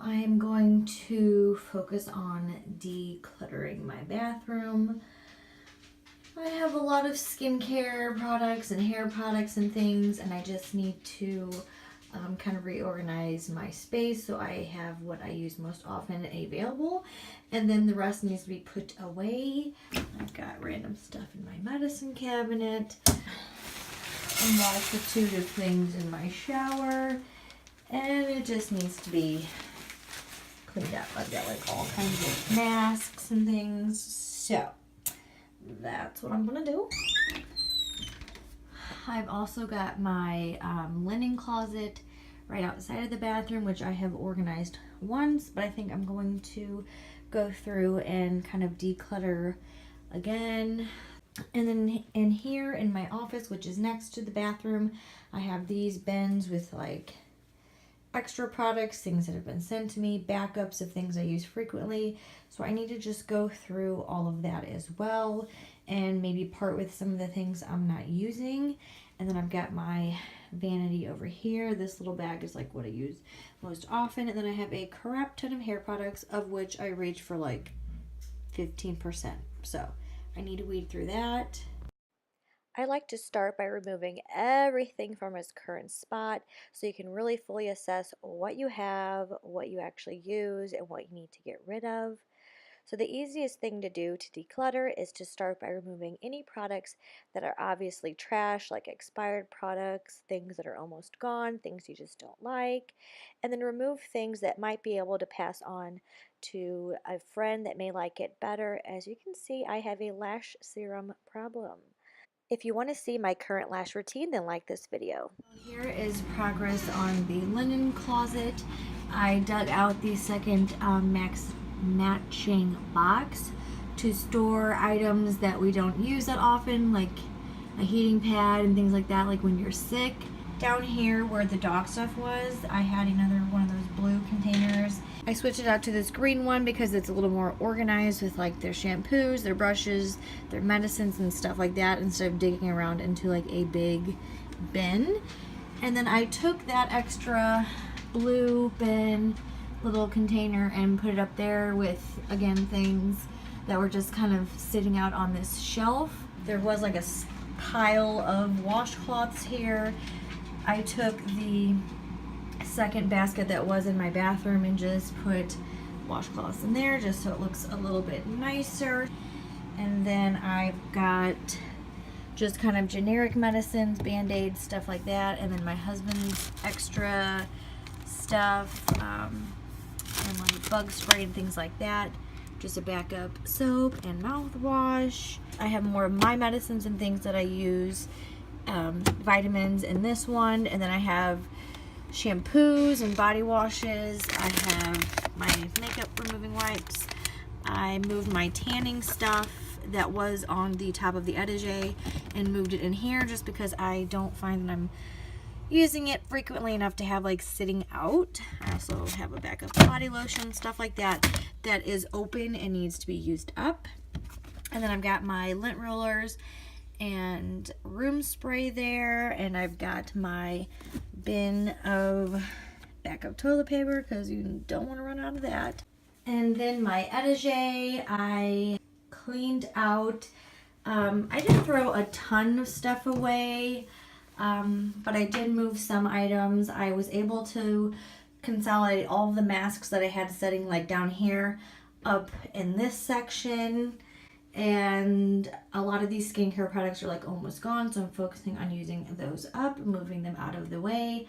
I am going to focus on decluttering my bathroom. I have a lot of skincare products and hair products and things, and I just need to kind of reorganize my space so I have what I use most often available, and then the rest needs to be put away. I've got random stuff in my medicine cabinet, a multitude of things in my shower, and it just needs to be cleaned up. I've got like all kinds of masks and things, so that's what I'm gonna do. I've also got my linen closet right outside of the bathroom, which I have organized once, but I think I'm going to go through and kind of declutter again. And then in here in my office, which is next to the bathroom, I have these bins with like extra products, things that have been sent to me, backups of things I use frequently. So I need to just go through all of that as well and maybe part with some of the things I'm not using. And then I've got my vanity over here. This little bag is like what I use most often. And then I have a crap ton of hair products, of which I reach for like 15%. So I need to weed through that. I like to start by removing everything from its current spot so you can really fully assess what you have, what you actually use, and what you need to get rid of. So the easiest thing to do to declutter is to start by removing any products that are obviously trash, like expired products, things that are almost gone, things you just don't like, and then remove things that might be able to pass on to a friend that may like it better. As you can see, I have a lash serum problem. If you want to see my current lash routine, then like this video. Here is progress on the linen closet. I dug out the second matching box to store items that we don't use that often, like a heating pad and things like that, like when you're sick. Down here where the dog stuff was, I had another one of those blue containers. I switched it out to this green one because it's a little more organized with like their shampoos, their brushes, their medicines and stuff like that, instead of digging around into like a big bin. And then I took that extra blue bin little container and put it up there with, again, things that were just kind of sitting out on this shelf. There was like a pile of washcloths here. I took the second basket that was in my bathroom and just put washcloths in there just so it looks a little bit nicer. And then I've got just kind of generic medicines, band-aids, stuff like that, and then my husband's extra stuff, and like bug spray and things like that. Just a backup soap and mouthwash. I have more of my medicines and things that I use, vitamins in this one, and then I have shampoos and body washes. I have my makeup removing wipes. I moved my tanning stuff that was on the top of the etagere and moved it in here just because I don't find that I'm using it frequently enough to have like sitting out. I also have a backup body lotion, stuff like that, that is open and needs to be used up. And then I've got my lint rollers and room spray there, and I've got my bin of backup toilet paper because you don't want to run out of that. And then my etagere, I cleaned out. I didn't throw a ton of stuff away, but I did move some items. I was able to consolidate all of the masks that I had setting like down here up in this section. And a lot of these skincare products are like almost gone, so I'm focusing on using those up, moving them out of the way.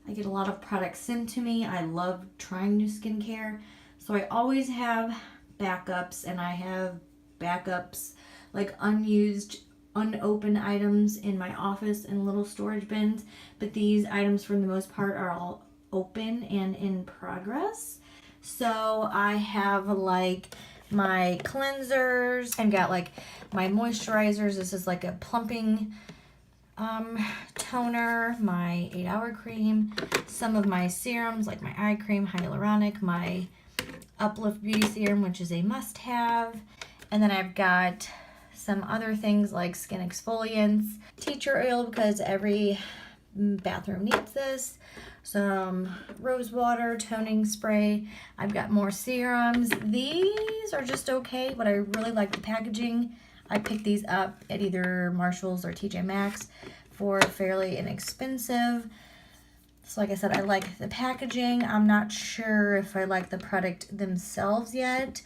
I get a lot of products sent to me. I love trying new skincare, so I always have backups, and I have backups like unused, unopened items in my office in little storage bins, but these items for the most part are all open and in progress. So I have like my cleansers and got like my moisturizers. This is like a plumping toner, my 8-hour cream, some of my serums like my eye cream, hyaluronic, my Uplift Beauty Serum, which is a must-have, and then I've got some other things like skin exfoliants, tea tree oil because every bathroom needs this, some rose water, toning spray. I've got more serums. These are just okay, but I really like the packaging. I picked these up at either Marshall's or TJ Maxx for fairly inexpensive. So like I said, I like the packaging. I'm not sure if I like the product themselves yet.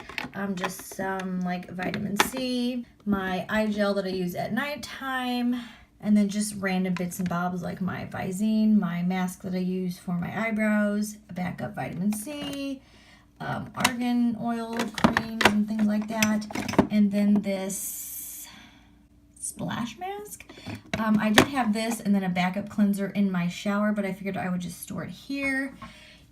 Just some like vitamin C, my eye gel that I use at nighttime, and then just random bits and bobs like my Visine, my mask that I use for my eyebrows, a backup vitamin C, argan oil creams and things like that, and then this splash mask. I did have this and then a backup cleanser in my shower, but I figured I would just store it here.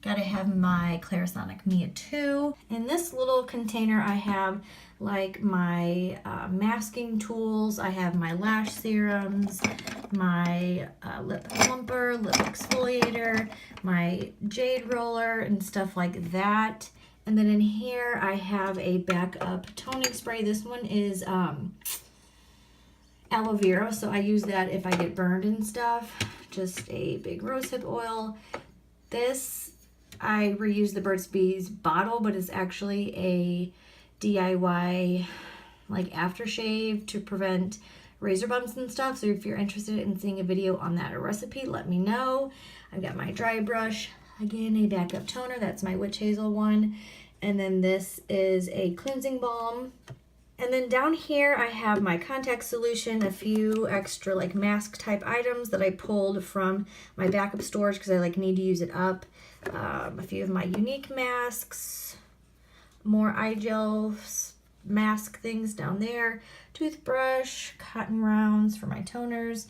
Gotta have my Clarisonic Mia 2. In this little container I have like my masking tools. I have my lash serums, my lip plumper, lip exfoliator, my jade roller and stuff like that. And then in here I have a backup toning spray. This one is aloe vera, so I use that if I get burned and stuff. Just a big rosehip oil. This, I reuse the Burt's Bees bottle, but it's actually a DIY like aftershave to prevent razor bumps and stuff. So if you're interested in seeing a video on that, a recipe, let me know. I've got my dry brush, again a backup toner, that's my witch hazel one, and then this is a cleansing balm. And then down here I have my contact solution, a few extra like mask type items that I pulled from my backup storage because I like need to use it up. A few of my unique masks, more eye gel mask things down there, toothbrush, cotton rounds for my toners,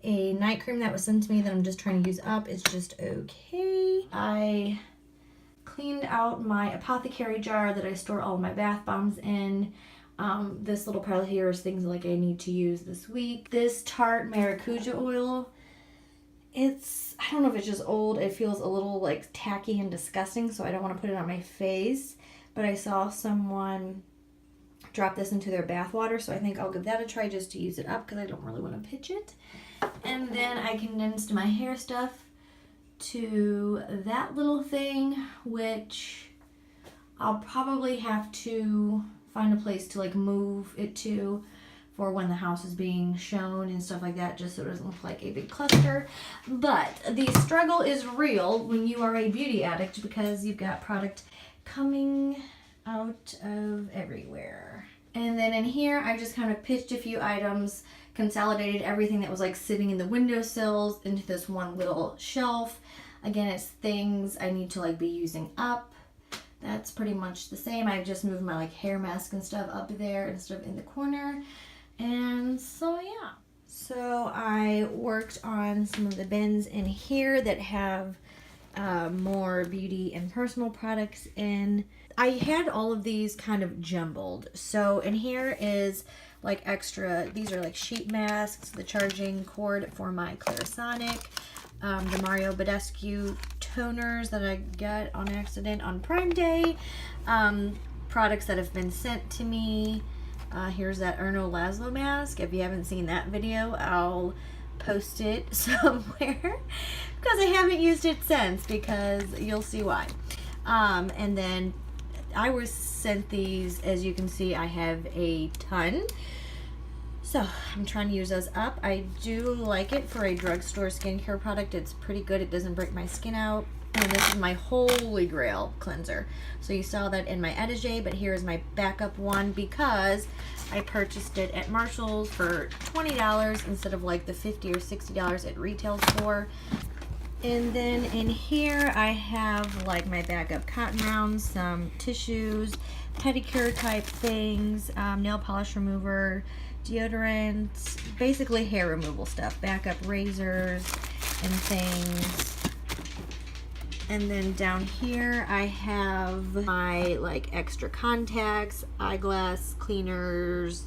a night cream that was sent to me that I'm just trying to use up. It's just okay. I cleaned out my apothecary jar that I store all of my bath bombs in. This little pile here is things like I need to use this week. This Tarte Maracuja oil, I don't know if it's just old, it feels a little like tacky and disgusting, so I don't want to put it on my face, but I saw someone drop this into their bath water, so I think I'll give that a try just to use it up because I don't really want to pitch it. And then I condensed my hair stuff to that little thing, which I'll probably have to find a place to like move it to for when the house is being shown and stuff like that, just so it doesn't look like a big cluster. But the struggle is real when you are a beauty addict because you've got product coming out of everywhere. And then in here I just kind of pitched a few items, consolidated everything that was like sitting in the windowsills into this one little shelf. Again, it's things I need to like be using up. That's pretty much the same. I just moved my like hair mask and stuff up there instead of in the corner. And so yeah. So I worked on some of the bins in here that have more beauty and personal products in. I had all of these kind of jumbled. So in here is like extra, these are like sheet masks, the charging cord for my Clarisonic, the Mario Badescu toners that I got on accident on Prime Day, products that have been sent to me. Here's that Erno Laszlo mask. If you haven't seen that video, I'll post it somewhere because I haven't used it since, because you'll see why. And then I was sent these, as you can see, I have a ton. So I'm trying to use those up. I do like it for a drugstore skincare product. It's pretty good. It doesn't break my skin out. And this is my holy grail cleanser. So you saw that in my Etage, but here is my backup one because I purchased it at Marshall's for $20 instead of like the $50 or $60 it retails for. And then in here I have like my backup cotton rounds, some tissues, pedicure type things, nail polish remover, deodorant, basically hair removal stuff, backup razors and things. And then down here I have my like extra contacts, eyeglass cleaners,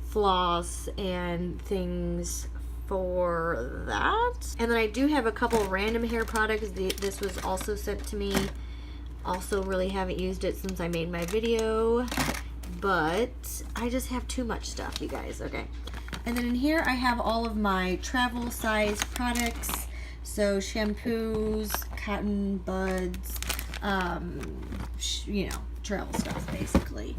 floss, and things for that. And then I do have a couple random hair products. This was also sent to me. Also really haven't used it since I made my video, but I just have too much stuff, you guys. Okay. And then in here I have all of my travel size products. So shampoos, cotton buds, you know, travel stuff basically.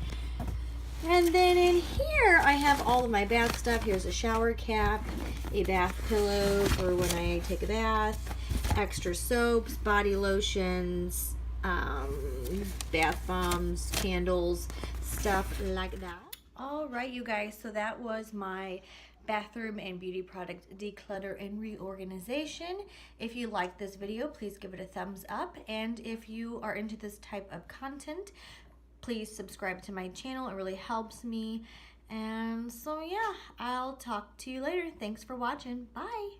And then in here I have all of my bath stuff. Here's a shower cap, a bath pillow for when I take a bath, extra soaps, body lotions, bath bombs, candles, stuff like that. All right, you guys, so that was my bathroom and beauty product declutter and reorganization. If you like this video, please give it a thumbs up. And if you are into this type of content, please subscribe to my channel. It really helps me. And so yeah, I'll talk to you later. Thanks for watching. Bye.